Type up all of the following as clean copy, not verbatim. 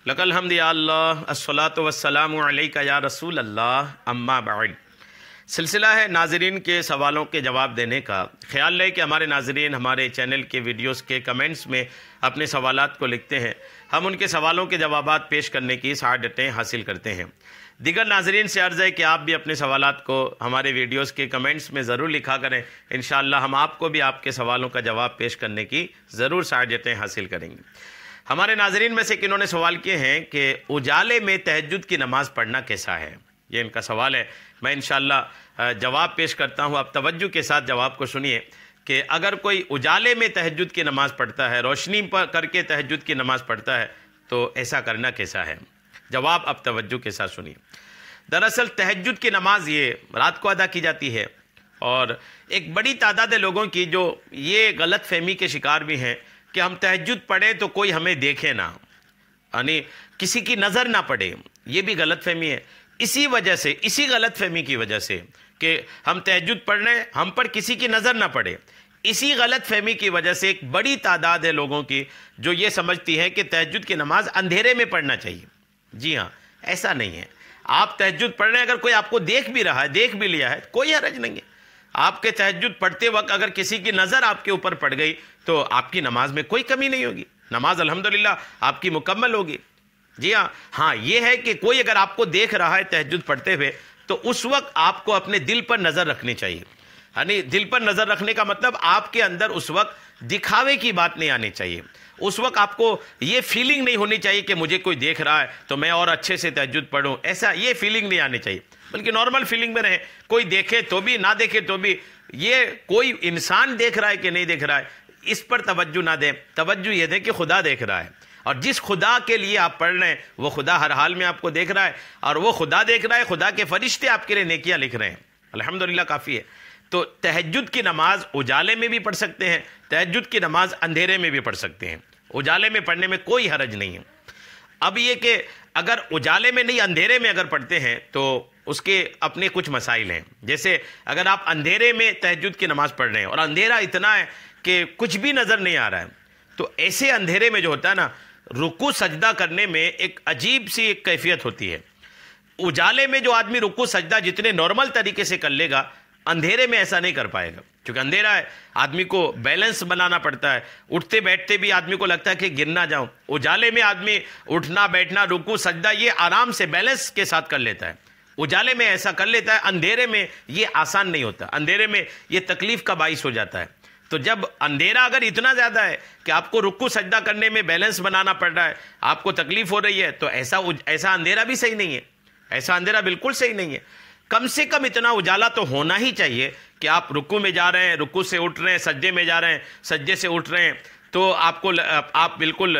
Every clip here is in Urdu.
لک الحمد یا اللہ الصلاۃ والسلام علیک یا رسول اللہ اما بعد۔ سلسلہ ہے ناظرین کے سوالوں کے جواب دینے کا۔ خیال رہے کہ ہمارے ناظرین ہمارے چینل کے ویڈیوز کے کمنٹس میں اپنے سوالات کو لکھتے ہیں، ہم ان کے سوالوں کے جوابات پیش کرنے کی سعادتیں حاصل کرتے ہیں۔ دیگر ناظرین سے عرض ہے کہ آپ بھی اپنے سوالات کو ہمارے ویڈیوز کے کمنٹس میں ضرور لکھا کریں، انشاءاللہ ہم آپ کو بھی آپ کے سوالوں کا جواب پیش کرنے کی ضرور سعادتیں حاصل کریں گے۔ ہمارے ناظرین میں سے کنہوں نے سوال کیے ہیں کہ اجالے میں تہجد کی نماز پڑھنا کیسا ہے، یہ ان کا سوال ہے۔ میں انشاءاللہ جواب پیش کرتا ہوں، آپ توجہ کے ساتھ جواب کو سنیے کہ اگر کوئی اجالے میں تہجد کی نماز پڑھتا ہے، روشنی پر کر کے تہجد کی نماز پڑھتا ہے، تو ایسا کرنا کیسا ہے؟ جواب آپ توجہ کے ساتھ سنیے۔ دراصل تہجد کی نماز یہ رات کو ادا کی جاتی ہے، اور ایک بڑی تعداد لوگوں کی جو یہ غلط فہمی کے شکار بھی ہیں کہ ہم تہجد پڑھیں تو کوئی ہمیں دیکھے نہ، یعنی کسی کی نظر نہ پڑے، یہ بھی غلط فہمی ہے۔ اسی وجہ سے، اسی غلط فہمی کی وجہ سے کہ ہم تہجد پڑھ رہے ہیں، ہم پر کسی کی نظر نہ پڑے، اسی غلط فہمی کی وجہ سے ایک بڑی تعداد ہے لوگوں کی جو یہ سمجھتی ہے کہ تہجد کی نماز اندھیرے میں پڑھنا چاہیے۔ جی ہاں، ایسا نہیں ہے۔ آپ تہجد پڑھ رہے ہیں، اگر کوئی آپ کو دیکھ بھی رہا ہے، دیکھ بھی لیا ہے، کوئی حرج نہیں ہے۔ آپ کے تہجد پڑھتے وقت اگر کسی کی نظر آپ کے اوپر پڑ گئی تو آپ کی نماز میں کوئی کمی نہیں ہوگی، نماز الحمدللہ آپ کی مکمل ہوگی۔ جی ہاں، یہ ہے کہ کوئی اگر آپ کو دیکھ رہا ہے تہجد پڑھتے ہوئے تو اس وقت آپ کو اپنے دل پر نظر رکھنی چاہیے۔ یعنی دل پر نظر رکھنے کا مطلب آپ کے اندر اس وقت دکھاوے کی بات نہیں آنی چاہیے، اس وقت آپ کو یہ فیلنگ نہیں ہونی چاہیے کہ مجھے کوئی دیکھ رہا ہے تو میں اور اچھے سے تہجد پڑھوں، ایسا یہ فیلنگ نہیں آنی چاہیے، بلکہ نارمل فیلنگ میں رہیں، کوئی دیکھے تو بھی نہ دیکھے تو بھی، یہ کوئی انسان دیکھ رہا ہے کہ نہیں دیکھ رہا ہے اس پر توجہ نہ دیں، توجہ یہ دیں کہ خدا دیکھ رہا ہے، اور جس خدا کے لیے آپ پڑھ رہے ہیں وہ خدا ہر حال میں آپ کو دیکھ رہا ہے، اور وہ خدا دیکھ رہا ہے، خدا کے فرشتے آپ کے لیے نیکیاں لکھ رہے ہیں، الحمدللہ کافی ہے۔ تو تہجد کی نماز اجالے میں بھی پڑھ سکتے ہیں، تہجد کی نماز اندھیرے میں بھی پڑھ سکتے ہیں، اجالے میں پڑھنے میں کوئی حرج نہیں ہے۔ اب یہ کہ اگر اجالے میں نہیں اندھیرے میں اگر پڑھتے ہیں تو اس کے اپنے کچھ مسائل ہیں، جیسے اگر آپ اندھیرے میں تہجد کی نماز پڑھ رہے ہیں اور اندھیرا اتنا ہے کہ کچھ بھی نظر نہیں آ رہا ہے، تو ایسے اندھیرے میں جو ہوتا ہے نا، رکوع سجدہ کرنے میں ایک عجیب سی ایک کیفیت ہوتی ہے۔ اجالے میں جو آدمی رکوع سجدہ جتنے نارمل طریقے سے کر لے گا، اندھیرے میں ایسا نہیں کر پائے گا، کیونکہ اندھیرا ہے، آدمی کو بیلنس بنانا پڑتا ہے، اٹھتے بیٹھتے بھی آدمی کو لگتا ہے کہ گر نہ جاؤں۔ اجالے میں آدمی اٹھنا بیٹھنا رکوع سجدہ یہ آرام سے بیلنس کے ساتھ کر لیتا ہے، اجالے میں ایسا کر لیتا ہے، اندھیرے میں یہ آسان نہیں ہوتا، اندھیرے میں یہ تکلیف کا باعث ہو جاتا ہے۔ تو جب اندھیرا اگر اتنا زیادہ ہے کہ آپ کو رکوع سجدہ کرنے میں بیلنس بنانا پڑ رہا ہے، آپ کو تکلیف ہو رہی ہے، تو ایسا اندھیرا بھی صحیح نہیں ہے، ایسا اندھیرا بالکل صحیح نہیں ہے۔ کم سے کم اتنا اجالا تو ہونا ہی چاہیے کہ آپ رکوع میں جا رہے ہیں، رکوع سے اٹھ رہے ہیں، سجدے میں جا رہے ہیں، سجدے سے اٹھ رہے ہیں، تو آپ بالکل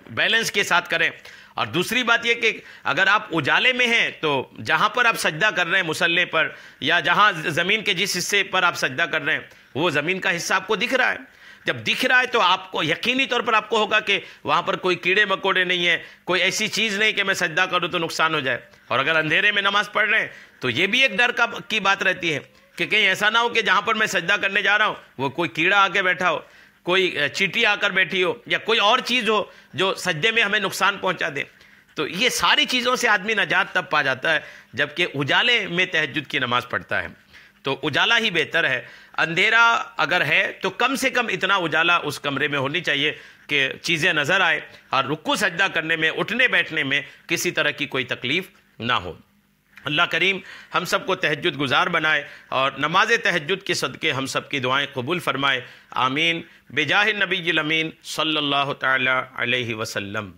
بیلنس کے ساتھ کریں۔ اور دوسری بات یہ کہ اگر آپ اجالے میں ہیں تو جہاں پر آپ سجدہ کر رہے ہیں مصلی پر، یا جہاں زمین کے جس حصے پر آپ سجدہ کر رہے ہیں وہ زمین کا حصہ آپ کو دکھ رہا ہے، جب دکھ رہا ہے تو آپ کو یقینی طور پر آپ کو ہوگا کہ وہاں پر کوئی کیڑے مکوڑے نہیں ہیں، کوئی ایسی چیز نہیں کہ میں سجدہ کروں تو نقصان ہو جائے۔ اور اگر اندھیرے میں نماز پڑھ رہے ہیں تو یہ بھی ایک ڈر کی بات رہتی ہے کہ کہیں ایسا نہ ہو کہ جہاں پر میں سجدہ کرنے جا رہا ہوں وہ کوئی کیڑا آ کے بیٹھا ہو، کوئی چیٹی آ کر بیٹھی ہو، یا کوئی اور چیز ہو جو سجدے میں ہمیں نقصان پہنچا دے۔ تو یہ ساری چیزوں سے آدمی نجات تب پا جاتا ہے جبکہ اجالے میں تہجد کی نماز پڑھتا ہے، تو اجالا ہی بہتر ہے۔ اندھیرا اگر ہے تو کم سے کم اتنا اجالا اس کمرے میں ہونی چاہیے کہ چیزیں نظر آئے اور رکوع سجدہ کرنے میں، اٹھنے بیٹھنے میں کسی طرح کی کوئی تکلیف نہ ہو۔ اللہ کریم ہم سب کو تہجد گزار بنائے اور نماز تہجد کے صدقے ہم سب کی دعائیں قبول فرمائے، آمین، بجاہ النبی الامین صلی اللہ تعالی علیہ وسلم۔